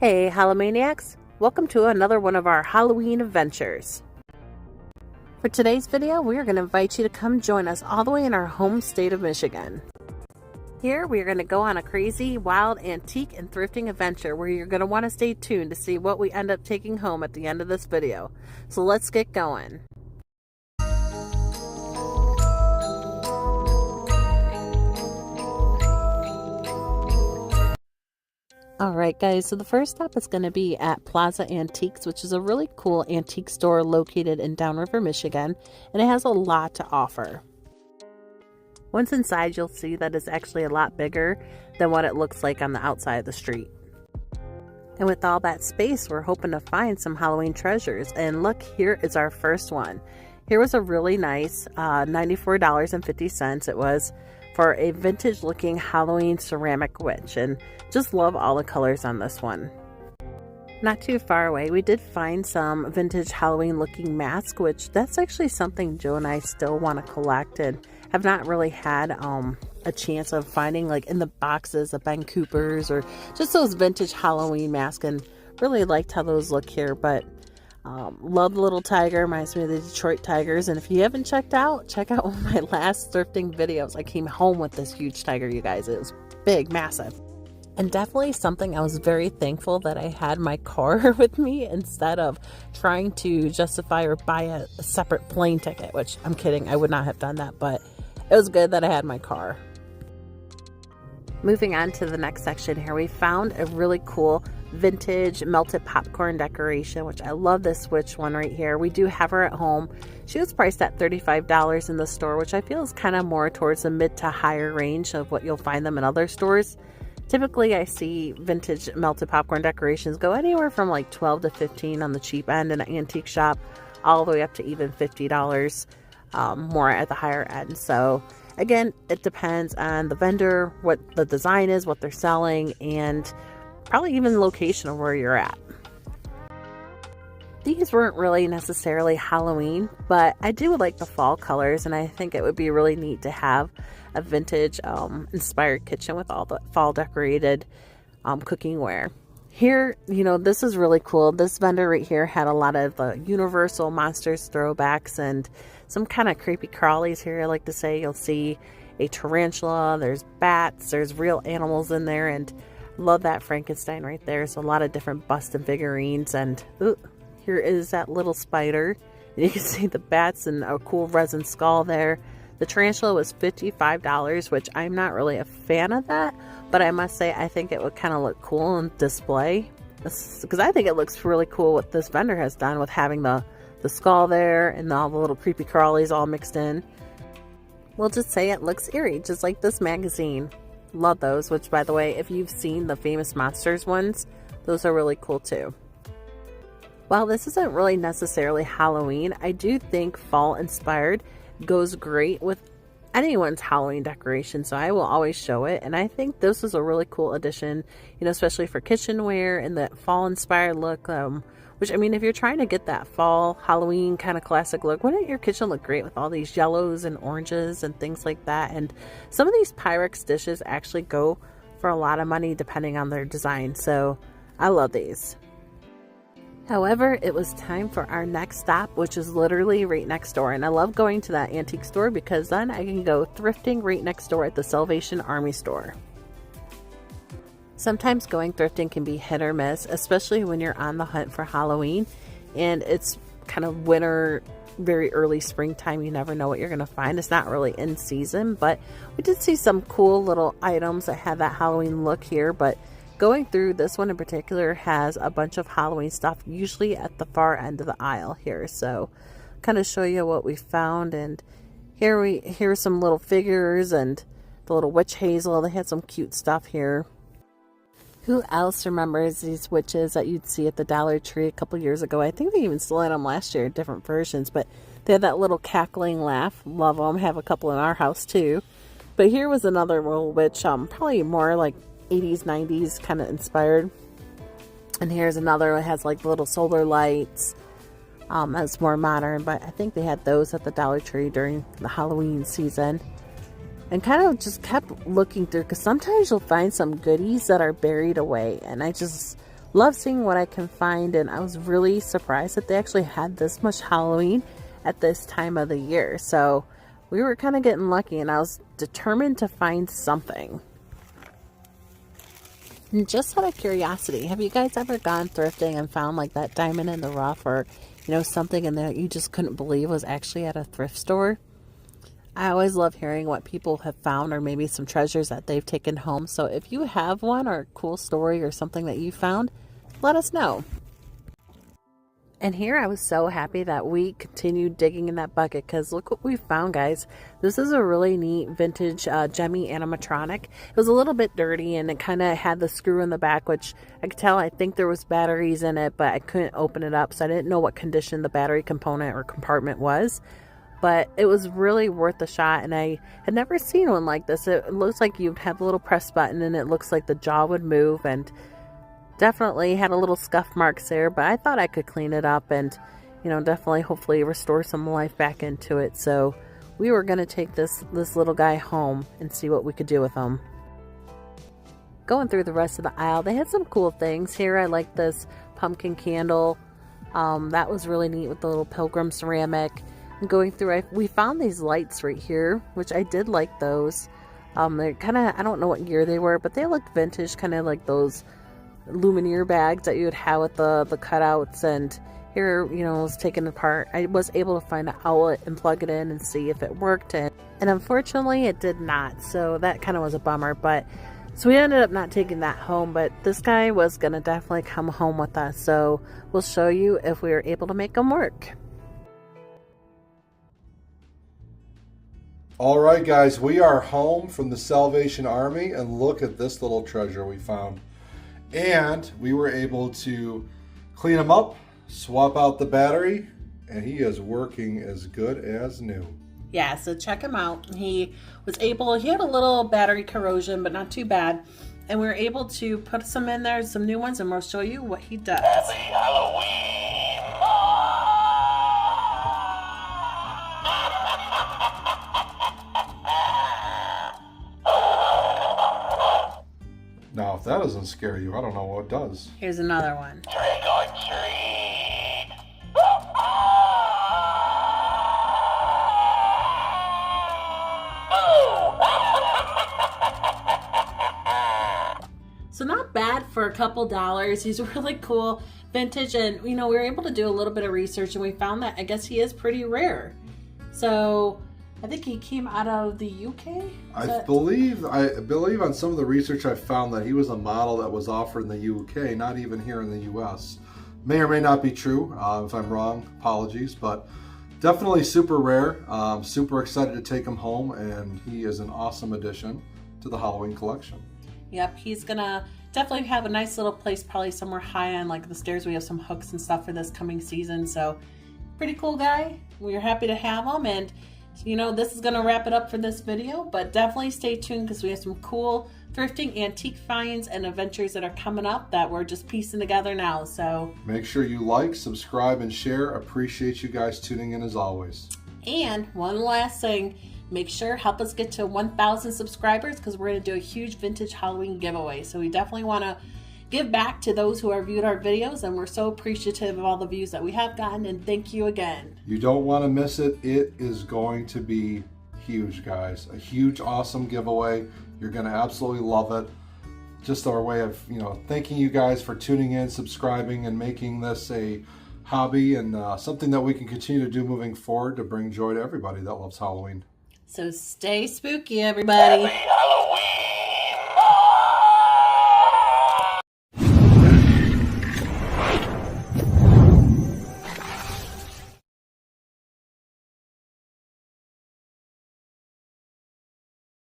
Hey Hallowmaniacs! Welcome to another one of our Halloween adventures. For today's video, we are going to invite you to come join us all the way in our home state of Michigan. Here we are going to go on a crazy, wild, antique and thrifting adventure where you're going to want to stay tuned to see what we end up taking home at the end of this video. So let's get going. Alright guys, so the first stop is going to be at Plaza Antiques, which is a really cool antique store located in Downriver, Michigan, and it has a lot to offer. Once inside, you'll see that it's actually a lot bigger than what it looks like on the outside of the street. And with all that space, we're hoping to find some Halloween treasures. And look, here is our first one. Here was a really nice $94.50. It was for a vintage looking Halloween ceramic witch, and just love all the colors on this one. Not too far away, we did find some vintage Halloween looking mask, which that's actually something Joe and I still want to collect and have not really had a chance of finding, like in the boxes of Ben Cooper's or just those vintage Halloween masks, and really liked how those look here. But love the little tiger, reminds me of the Detroit Tigers. And if you haven't check out one of my last thrifting videos. I came home with this huge tiger, you guys. It was big, massive, and definitely something I was very thankful that I had my car with me instead of trying to justify or buy a separate plane ticket, which I'm kidding, I would not have done that, but it was good that I had my car. Moving on to the next section here, we found a really cool vintage melted popcorn decoration, which I love this witch one right here. We do have her at home. She was priced at $35 in the store, which I feel is kind of more towards the mid to higher range of what you'll find them in other stores. Typically, I see vintage melted popcorn decorations go anywhere from like $12 to $15 on the cheap end in an antique shop, all the way up to even $50 more at the higher end. So again, it depends on the vendor, what the design is, what they're selling, and probably even the location of where you're at. These weren't really necessarily Halloween, but I do like the fall colors, and I think it would be really neat to have a vintage inspired kitchen with all the fall decorated cookingware. Here, you know, this is really cool. This vendor right here had a lot of the Universal Monsters throwbacks and some kind of creepy crawlies here. I like to say you'll see a tarantula, there's bats, there's real animals in there, and love that Frankenstein right there. So a lot of different bust and figurines, and ooh, here is that little spider. And you can see the bats and a cool resin skull there. The tarantula was $55, which I'm not really a fan of that, but I must say I think it would kind of look cool on display, because I think it looks really cool what this vendor has done with having the skull there and all the little creepy crawlies all mixed in. We'll just say it looks eerie, just like this magazine. Love those, which by the way, if you've seen the Famous Monsters ones, those are really cool too. While this isn't really necessarily Halloween, I do think fall inspired goes great with anyone's Halloween decoration, so I will always show it. And I think this is a really cool addition, you know, especially for kitchenware and that fall inspired look, which, I mean, if you're trying to get that fall Halloween kind of classic look, wouldn't your kitchen look great with all these yellows and oranges and things like that? And some of these Pyrex dishes actually go for a lot of money depending on their design, so I love these. However, it was time for our next stop, which is literally right next door. And I love going to that antique store because then I can go thrifting right next door at the Salvation Army store. Sometimes going thrifting can be hit or miss, especially when you're on the hunt for Halloween and it's kind of winter, very early springtime. You never know what you're going to find. It's not really in season, but we did see some cool little items that had that Halloween look here. But going through, this one in particular has a bunch of Halloween stuff, usually at the far end of the aisle here. So kind of show you what we found. And here's some little figures and the little witch hazel. They had some cute stuff here. Who else remembers these witches that you'd see at the Dollar Tree a couple years ago? I think they even still had them last year, different versions, but they had that little cackling laugh. Love them. Have a couple in our house too. But here was another little witch, probably more like 80s, 90s kind of inspired. And here's another. It has like little solar lights. That's more modern, but I think they had those at the Dollar Tree during the Halloween season. and kind of just kept looking through, because sometimes you'll find some goodies that are buried away, and I just love seeing what I can find, and I was really surprised that they actually had this much Halloween at this time of the year. So we were kind of getting lucky, and I was determined to find something. And just out of curiosity, have you guys ever gone thrifting and found like that diamond in the rough, or something in there you just couldn't believe was actually at a thrift store? I always love hearing what people have found, or maybe some treasures that they've taken home. So if you have one, or a cool story or something that you found, let us know. And here I was so happy that we continued digging in that bucket, because look what we found, guys. This is a really neat vintage Gemmy animatronic. It was a little bit dirty, and it kind of had the screw in the back, which I could tell, I think there was batteries in it, but I couldn't open it up, so I didn't know what condition the battery component or compartment was. But it was really worth a shot, and I had never seen one like this. It looks like you'd have a little press button, and it looks like the jaw would move, and definitely had a little scuff marks there, but I thought I could clean it up and, definitely hopefully restore some life back into it. So we were going to take this little guy home and see what we could do with him. Going through the rest of the aisle, they had some cool things here. I like this pumpkin candle. That was really neat with the little pilgrim ceramic. And going through, we found these lights right here, which I did like those. They're kind of, I don't know what year they were, but they looked vintage, kind of like those Lumineer bags that you would have with the cutouts. And here, it was taken apart. I was able to find an outlet and plug it in and see if it worked, and unfortunately it did not, so that kind of was a bummer. But so we ended up not taking that home, but this guy was gonna definitely come home with us, so we'll show you if we were able to make him work. All right, guys, we are home from the Salvation Army, and look at this little treasure we found. And we were able to clean him up, swap out the battery, and he is working as good as new. Yeah, so check him out. He had a little battery corrosion, but not too bad. And we were able to put some in there, some new ones, and we'll show you what he does. Happy Halloween! Now, if that doesn't scare you, I don't know what does. Here's another one. Trick or treat! So not bad for a couple dollars. He's really cool, vintage, and we were able to do a little bit of research, and we found that I guess he is pretty rare. So I think he came out of the UK. I believe on some of the research I found that he was a model that was offered in the UK, not even here in the US. May or may not be true. If I'm wrong, apologies, but definitely super rare. Super excited to take him home, and he is an awesome addition to the Halloween collection. Yep, he's gonna definitely have a nice little place, probably somewhere high on like the stairs. We have some hooks and stuff for this coming season, so pretty cool guy. We're happy to have him, and this is going to wrap it up for this video, but definitely stay tuned because we have some cool thrifting antique finds and adventures that are coming up that we're just piecing together now. So make sure you like, subscribe, and share. Appreciate you guys tuning in as always. And one last thing, make sure help us get to 1,000 subscribers, because we're going to do a huge vintage Halloween giveaway. So we definitely want to give back to those who have viewed our videos, and we're so appreciative of all the views that we have gotten, and thank you again. You don't want to miss it. It is going to be huge, guys. A huge, awesome giveaway. You're going to absolutely love it. Just our way of, thanking you guys for tuning in, subscribing, and making this a hobby and something that we can continue to do moving forward to bring joy to everybody that loves Halloween. So stay spooky, everybody. Happy Halloween!